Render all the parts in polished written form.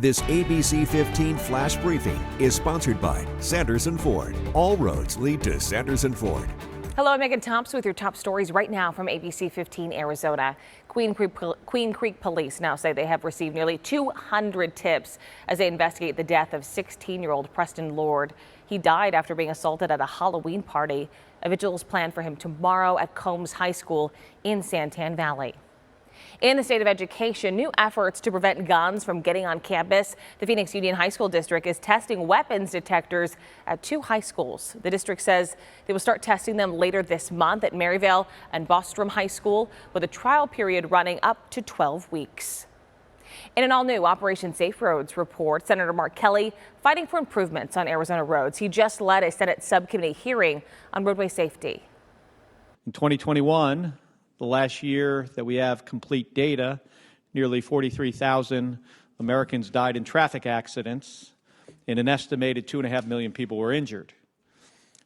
This ABC15 Flash Briefing is sponsored by Sanderson Ford. All roads lead to Sanderson Ford. Hello, I'm Megan Thompson with your top stories right now from ABC15 Arizona. Queen Creek Police now say they have received nearly 200 tips as they investigate the death of 16-year-old Preston Lord. He died after being assaulted at a Halloween party. A vigil is planned for him tomorrow at Combs High School in Santan Valley. In the state of education, new efforts to prevent guns from getting on campus. The Phoenix Union High School District is testing weapons detectors at 2 high schools. The district says they will start testing them later this month at Maryvale and Bostrom High School, with a trial period running up to 12 weeks. In an all-new Operation Safe Roads report, Senator Mark Kelly fighting for improvements on Arizona roads. He just led a Senate subcommittee hearing on roadway safety. In 2021, the last year that we have complete data, nearly 43,000 Americans died in traffic accidents, and an estimated 2.5 million people were injured.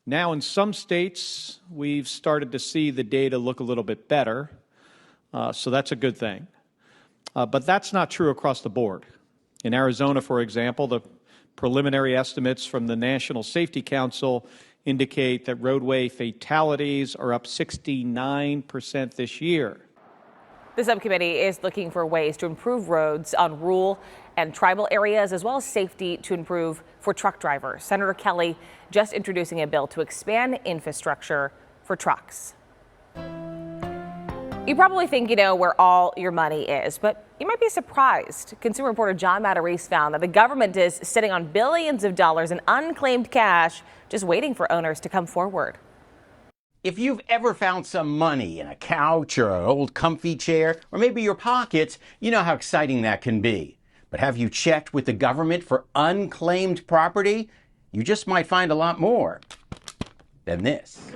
Now, in some states, we've started to see the data look a little bit better, so that's a good thing. But that's not true across the board. In Arizona, for example, the preliminary estimates from the National Safety Council indicate that roadway fatalities are up 69% this year. The subcommittee is looking for ways to improve roads on rural and tribal areas, as well as safety to improve for truck drivers. Senator Kelly just introducing a bill to expand infrastructure for trucks. You probably think you know where all your money is, but you might be surprised. Consumer reporter John Matarese found that the government is sitting on billions of dollars in unclaimed cash, just waiting for owners to come forward. If you've ever found some money in a couch or an old comfy chair, or maybe your pockets, you know how exciting that can be. But have you checked with the government for unclaimed property? You just might find a lot more than this.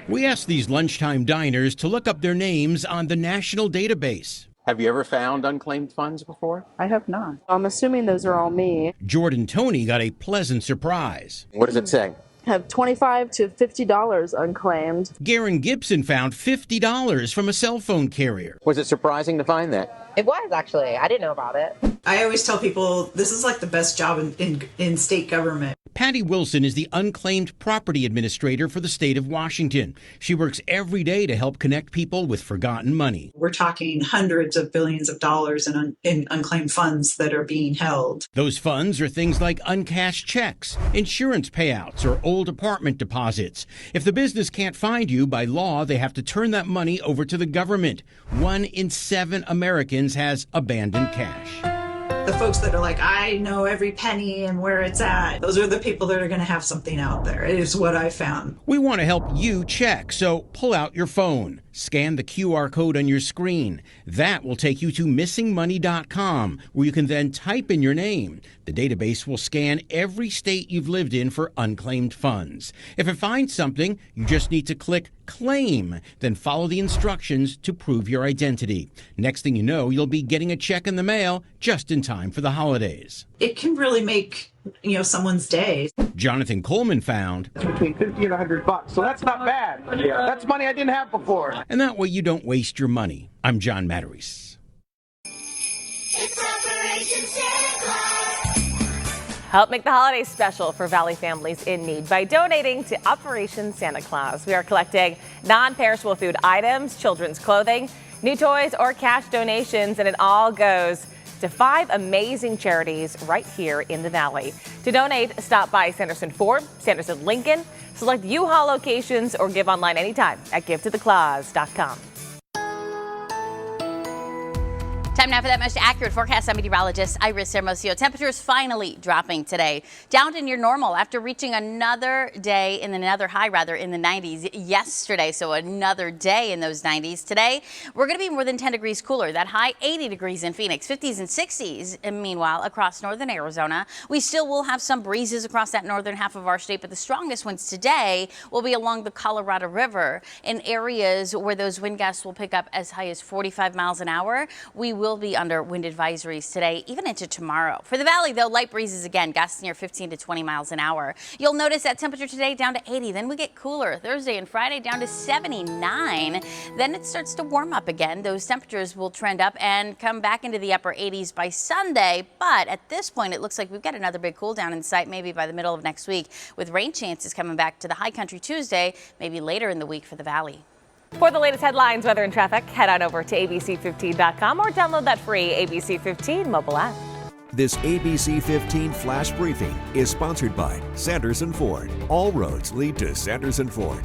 We asked these lunchtime diners to look up their names on the national database. Have you ever found unclaimed funds before? I have not. I'm assuming those are all me. Jordan Toney got a pleasant surprise. What does it say? I have $25 to $50 unclaimed. Garen Gibson found $50 from a cell phone carrier. Was it surprising to find that? It was, actually. I didn't know about it. I always tell people this is like the best job in state government. Patty Wilson is the unclaimed property administrator for the state of Washington. She works every day to help connect people with forgotten money. We're talking hundreds of billions of dollars in unclaimed funds that are being held. Those funds are things like uncashed checks, insurance payouts, or old apartment deposits. If the business can't find you, by law, they have to turn that money over to the government. 1 in 7 Americans has abandoned cash. The folks that are like, I know every penny and where it's at, those are the people that are going to have something out there. It is what I found. We want to help you check, so pull out your phone. Scan the QR code on your screen. That will take you to missingmoney.com, where you can then type in your name. The database will scan every state you've lived in for unclaimed funds. If it finds something, you just need to click Claim, then follow the instructions to prove your identity. Next thing you know, you'll be getting a check in the mail just in time for the holidays. It can really make, someone's day. Jonathan Coleman found between $50 and $100, so that's not bad. Yeah. That's money I didn't have before. And that way you don't waste your money. I'm John Matarese. It's Operation Santa Claus. Help make the holidays special for Valley families in need by donating to Operation Santa Claus. We are collecting non-perishable food items, children's clothing, new toys, or cash donations, and it all goes to 5 amazing charities right here in the Valley. To donate, stop by Sanderson Ford, Sanderson Lincoln, select U-Haul locations, or give online anytime at givetotheclaus.com. Time now for that most accurate forecast. I'm meteorologist Iris Hermosillo. Temperatures finally dropping today, down to near normal after reaching another day in another high in the 90s yesterday. So another day in those 90s. Today, we're going to be more than 10 degrees cooler. That high 80 degrees in Phoenix, 50s and 60s. And meanwhile, across northern Arizona, we still will have some breezes across that northern half of our state, but the strongest winds today will be along the Colorado River in areas where those wind gusts will pick up as high as 45 miles an hour. We will will be under wind advisories today, even into tomorrow. For the valley, though, light breezes again, gusts near 15 to 20 miles an hour. You'll notice that temperature today down to 80. Then we get cooler Thursday and Friday down to 79. Then it starts to warm up again. Those temperatures will trend up and come back into the upper 80s by Sunday. But at this point, it looks like we've got another big cool down in sight, maybe by the middle of next week, with rain chances coming back to the high country Tuesday, maybe later in the week for the valley. For the latest headlines, weather, and traffic, head on over to ABC15.com or download that free ABC15 mobile app. This ABC15 Flash Briefing is sponsored by Sanderson Ford. All roads lead to Sanderson Ford.